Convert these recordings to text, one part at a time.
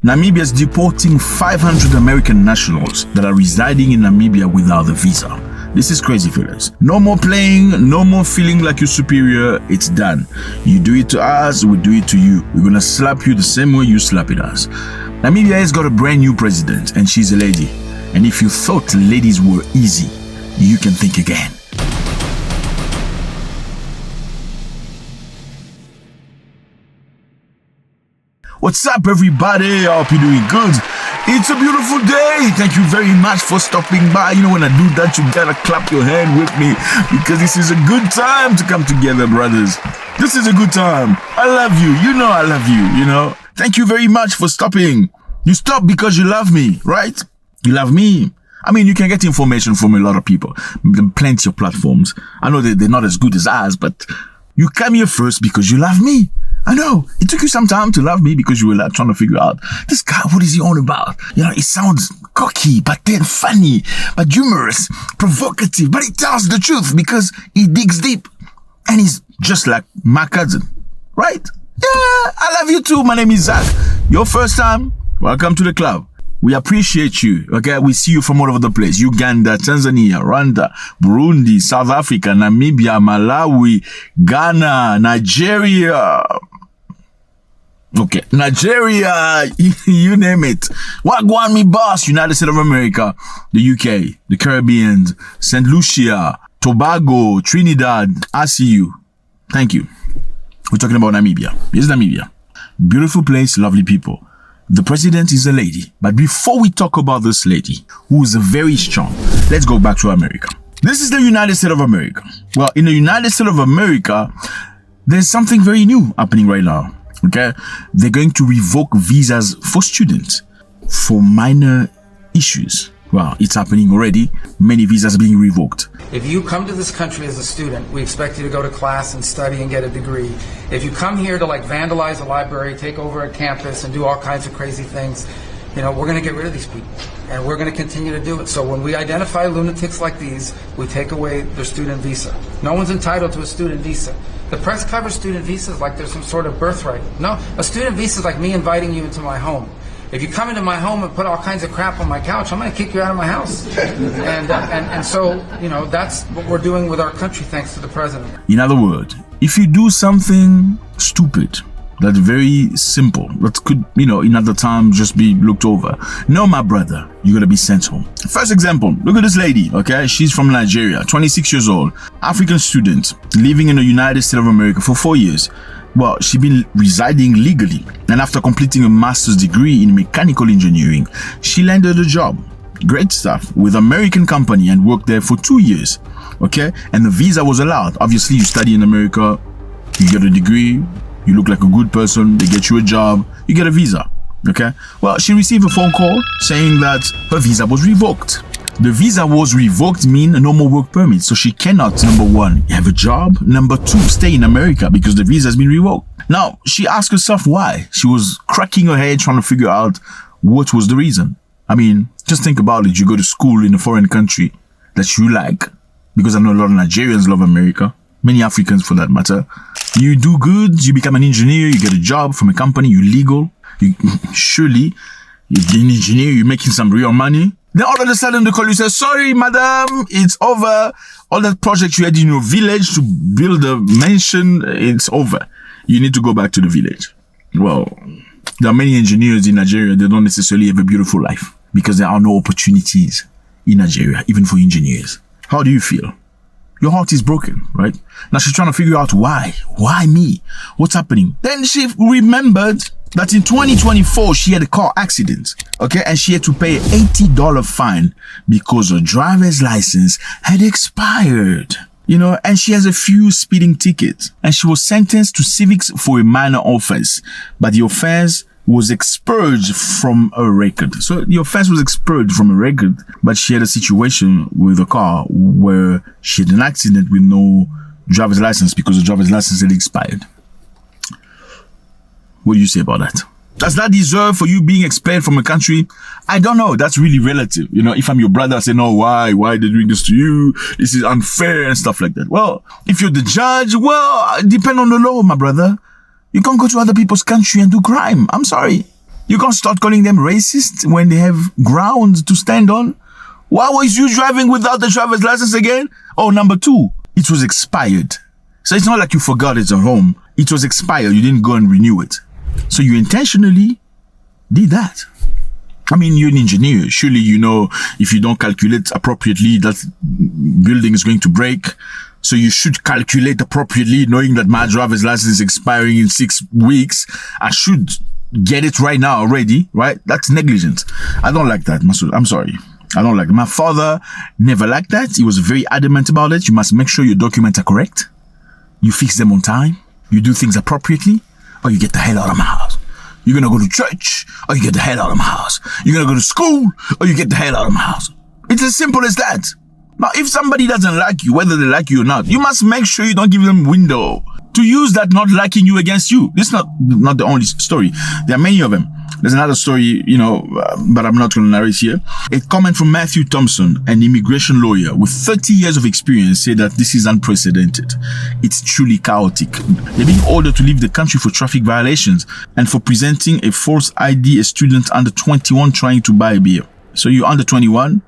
Namibia is deporting 500 American nationals that are residing in Namibia without a visa. This is crazy, fellas. No more playing, no more feeling like you're superior. It's done. You do it to us, we do it to you. We're gonna slap you the same way you slap at us. Namibia has got a brand new president, and she's a lady. And if you thought ladies were easy, you can think again. What's up, everybody? I hope you're doing good. It's a beautiful day. Thank you very much for stopping by. You know, when I do that, you gotta clap your hand with me because this is a good time to come together, brothers. This is a good time. I love you. You know I love you, you know. Thank you very much for stopping. You stop because you love me, right? You love me. I mean, you can get information from a lot of people. Plenty of platforms. I know that they're not as good as ours, but you come here first because you love me. I know. It took you some time to love me because you were like trying to figure out, this guy, what is he on about? You know, it sounds cocky, but then funny, but humorous, provocative, but he tells the truth because he digs deep. And he's just like my cousin, right? Yeah, I love you too. My name is Zack. Your first time, welcome to the club. We appreciate you, okay? We see you from all over the place. Uganda, Tanzania, Rwanda, Burundi, South Africa, Namibia, Malawi, Ghana, Nigeria. Okay, Nigeria, you name it. Wagwan me boss, United States of America, the UK, the Caribbean, St. Lucia, Tobago, Trinidad. I see you. Thank you. We're talking about Namibia. Here's Namibia. Beautiful place, lovely people. The president is a lady. But before we talk about this lady, who is very strong, let's go back to America. This is the United States of America. Well, in the United States of America, there's something very new happening right now. Okay? They're going to revoke visas for students for minor issues. Well, it's happening already. Many visas are being revoked. If you come to this country as a student, we expect you to go to class and study and get a degree. If you come here to like vandalize a library, take over a campus and do all kinds of crazy things, you know, we're going to get rid of these people and we're going to continue to do it. So when we identify lunatics like these, we take away their student visa. No one's entitled to a student visa. The press covers student visas like there's some sort of birthright. No, a student visa is like me inviting you into my home. If you come into my home and put all kinds of crap on my couch, I'm going to kick you out of my house. And so, you know, that's what we're doing with our country thanks to the president. In other words, if you do something stupid, that's very simple, that could, you know, in other times just be looked over. No, my brother, you're going to be sent home. First example, look at this lady, okay? She's from Nigeria, 26 years old, African student, living in the United States of America for 4 years. Well, she's been residing legally, and after completing a master's degree in mechanical engineering, she landed a job. Great stuff with an American company and worked there for 2 years. Okay, and the visa was allowed. Obviously, you study in America, you get a degree, you look like a good person, they get you a job, you get a visa. Okay, well, she received a phone call saying that her visa was revoked. The visa was revoked mean no more work permit. So she cannot, number one, have a job. Number two, stay in America because the visa has been revoked. Now, she asked herself why. She was cracking her head trying to figure out what was the reason. I mean, just think about it. You go to school in a foreign country that you like, because I know a lot of Nigerians love America. Many Africans for that matter. You do good, you become an engineer, you get a job from a company, you're legal. Surely, you're an engineer, you're making some real money. Then all of a sudden they call you, say, sorry, madam, it's over. All that project you had in your village to build a mansion, it's over. You need to go back to the village. Well, there are many engineers in Nigeria, they don't necessarily have a beautiful life because there are no opportunities in Nigeria, even for engineers. How do you feel? Your heart is broken, right? Now she's trying to figure out why. Why me? What's happening? Then she remembered that in 2024, she had a car accident, okay? And she had to pay an $80 fine because her driver's license had expired, you know? And she has a few speeding tickets. And she was sentenced to civics for a minor offense. But the offense was expurged from a record. So the offense was expurged from a record, but she had a situation with a car where she had an accident with no driver's license because the driver's license had expired. What do you say about that? Does that deserve for you being expelled from a country? I don't know. That's really relative. You know, if I'm your brother, I say, no, why? Why are they doing this to you? This is unfair and stuff like that. Well, if you're the judge, well, depend on the law, my brother. You can't go to other people's country and do crime. I'm sorry. You can't start calling them racist when they have ground to stand on. Why was you driving without the driver's license again? Oh, number 2, it was expired. So it's not like you forgot it at home. It was expired. You didn't go and renew it. So you intentionally did that. I mean, you're an engineer. Surely you know if you don't calculate appropriately, that building is going to break. So you should calculate appropriately, knowing that my driver's license is expiring in 6 weeks. I should get it right now already, right? That's negligent. I don't like that, Masoud. I'm sorry. I don't like it. My father never liked that. He was very adamant about it. You must make sure your documents are correct. You fix them on time. You do things appropriately, or you get the hell out of my house. You're going to go to church, or you get the hell out of my house. You're going to go to school, or you get the hell out of my house. It's as simple as that. Now, if somebody doesn't like you, whether they like you or not, you must make sure you don't give them window to use that not liking you against you. This is not the only story. There are many of them. There's another story, but I'm not going to narrate here. A comment from Matthew Thompson, an immigration lawyer with 30 years of experience, said that this is unprecedented. It's truly chaotic. They're being ordered to leave the country for traffic violations and for presenting a false ID a student under 21 trying to buy a beer. So you're under 21,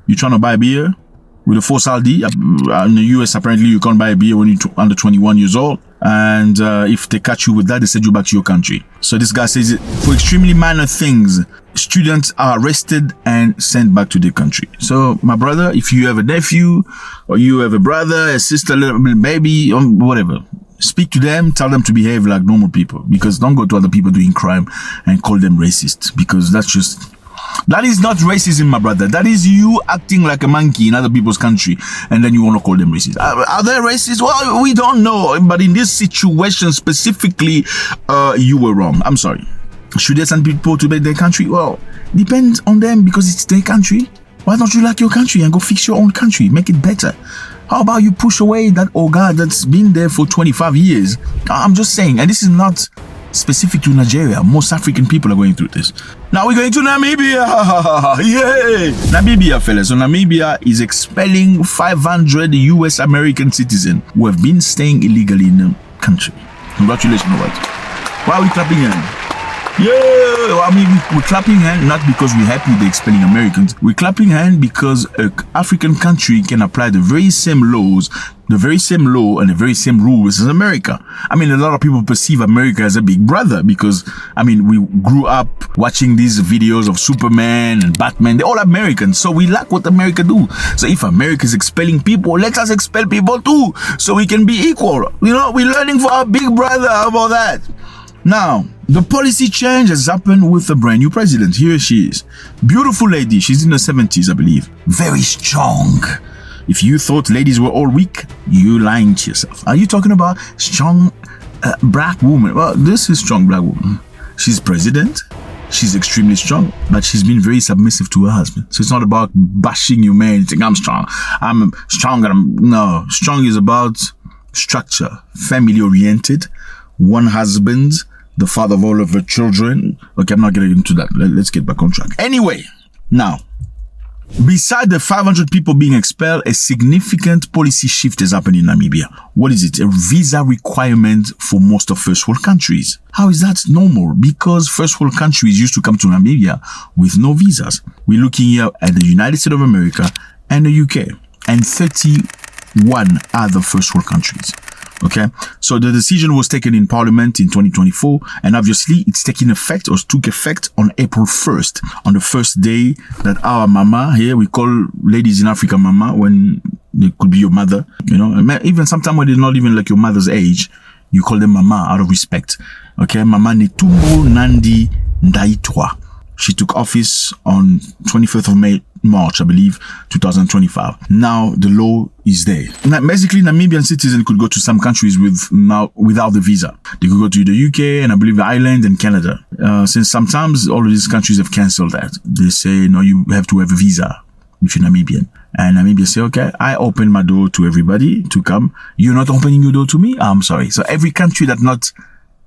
you're trying to buy a beer with a false ID. In the US, apparently you can't buy a beer when you're under 21 years old. And if they catch you with that, they send you back to your country. So this guy says for extremely minor things, students are arrested and sent back to their country. So my brother, if you have a nephew or you have a brother, a sister, little baby, or whatever, speak to them, tell them to behave like normal people, because don't go to other people doing crime and call them racist, because that is not racism, my brother. That is you acting like a monkey in other people's country, and then you want to call them racist. Are they racist? Well, we don't know. But in this situation specifically, you were wrong. I'm sorry. Should they send people to their country? Well, depends on them, because it's their country. Why don't you like your country and go fix your own country? Make it better. How about you push away that God that's been there for 25 years? I'm just saying, and this is not specific to Nigeria. Most African people are going through this. Now we're going to Namibia. Yay! Namibia, fellas. So Namibia is expelling 500 US American citizens who have been staying illegally in the country. Congratulations, Robert. Why are we clapping hands? Yeah, I mean, we're clapping hand not because we're happy they're expelling Americans. We're clapping hand because an African country can apply the very same laws, the very same law and the very same rules as America. I mean, a lot of people perceive America as a big brother because, I mean, we grew up watching these videos of Superman and Batman. They're all Americans, so we like what America do. So if America is expelling people, let us expel people too, so we can be equal. We're learning for our big brother. How about that? Now, the policy change has happened with a brand new president. Here she is. Beautiful lady. She's in her 70s, I believe. Very strong. If you thought ladies were all weak, you're lying to yourself. Are you talking about strong black woman? Well, this is strong black woman. She's president. She's extremely strong, but she's been very submissive to her husband. So it's not about bashing your man and saying, I'm strong. I'm strong. No, strong is about structure, family oriented, one husband, the father of all of her children. Okay, I'm not getting into that. Let's get back on track. Anyway, now, beside the 500 people being expelled, a significant policy shift has happened in Namibia. What is it? A visa requirement for most of first world countries. How is that normal? Because first world countries used to come to Namibia with no visas. We're looking here at the United States of America and the UK and 31 other first world countries. Okay, so the decision was taken in Parliament in 2024, and obviously it's taking effect or took effect on April 1st, on the first day that our mama here, we call ladies in Africa mama when they could be your mother, even sometimes when they're not even like your mother's age, you call them mama out of respect. Okay, Mama Netumbo Nandi Ndaitwa. She took office on 25th of March, I believe, 2025. Now the law is there. Now, basically, Namibian citizens could go to some countries without the visa. They could go to the UK and I believe Ireland and Canada. Since sometimes all of these countries have cancelled that. They say, no, you have to have a visa if you're Namibian. And Namibia say, okay, I open my door to everybody to come. You're not opening your door to me? I'm sorry. So every country that's not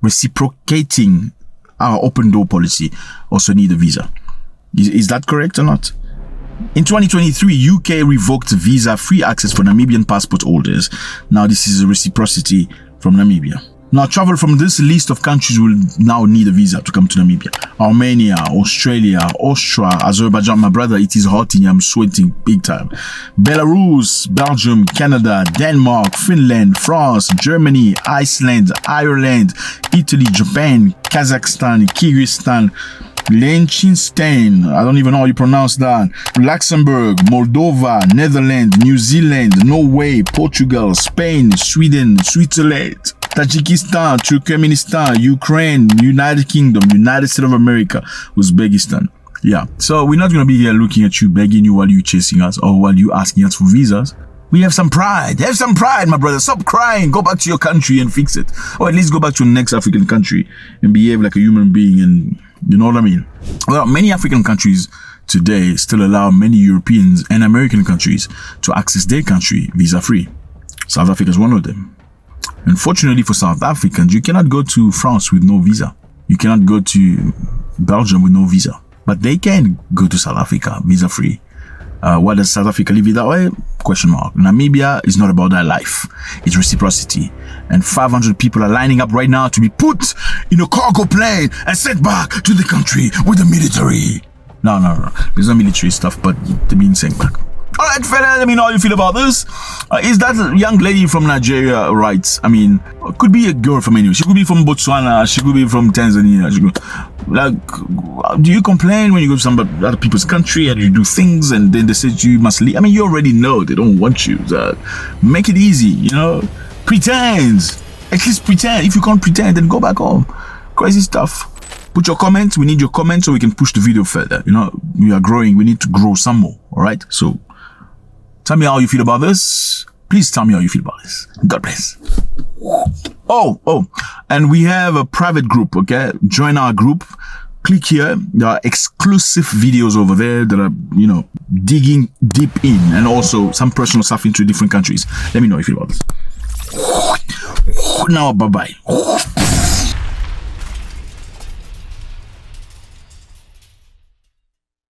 reciprocating our open door policy also need a visa. Is that correct or not? In 2023, UK revoked visa-free access for Namibian passport holders. Now, this is a reciprocity from Namibia. Now, travel from this list of countries will now need a visa to come to Namibia. Armenia, Australia, Austria, Azerbaijan. My brother, it is hot in here. I'm sweating big time. Belarus, Belgium, Canada, Denmark, Finland, France, Germany, Iceland, Ireland, Italy, Japan, Kazakhstan, Kyrgyzstan, Liechtenstein, I don't even know how you pronounce that, Luxembourg, Moldova, Netherlands, New Zealand, Norway, Portugal, Spain, Sweden, Switzerland, Tajikistan, Turkmenistan, Ukraine, United Kingdom, United States of America, Uzbekistan. Yeah, so we're not going to be here looking at you, begging you while you chasing us or while you asking us for visas. We have some pride. Have some pride, my brother. Stop crying. Go back to your country and fix it. Or at least go back to the next African country and behave like a human being, and you know what I mean? Well, many African countries today still allow many Europeans and American countries to access their country visa-free. South Africa is one of them. Unfortunately for South Africans, you cannot go to France with no visa. You cannot go to Belgium with no visa. But they can go to South Africa visa-free. Why does South Africa live it that way? Question mark. Namibia is not about that life. It's reciprocity. And 500 people are lining up right now to be put in a cargo plane and sent back to the country with the military. No. There's no military stuff, but they're being sent back. All right, fella, let me know how you feel about this. Is that young lady from Nigeria right? I mean, could be a girl from anywhere. She could be from Botswana. She could be from Tanzania. She could, do you complain when you go to some other people's country and you do things and then they say you must leave? I mean, you already know they don't want you. Make it easy, you know? Pretend. At least pretend. If you can't pretend, then go back home. Crazy stuff. Put your comments. We need your comments so we can push the video further. You know, we are growing. We need to grow some more. All right? So, tell me how you feel about this. Please tell me how you feel about this. God bless. Oh, and we have a private group, okay? Join our group. Click here. There are exclusive videos over there that are, you know, digging deep in, and also some personal stuff into different countries. Let me know how you feel about this. Now, bye-bye.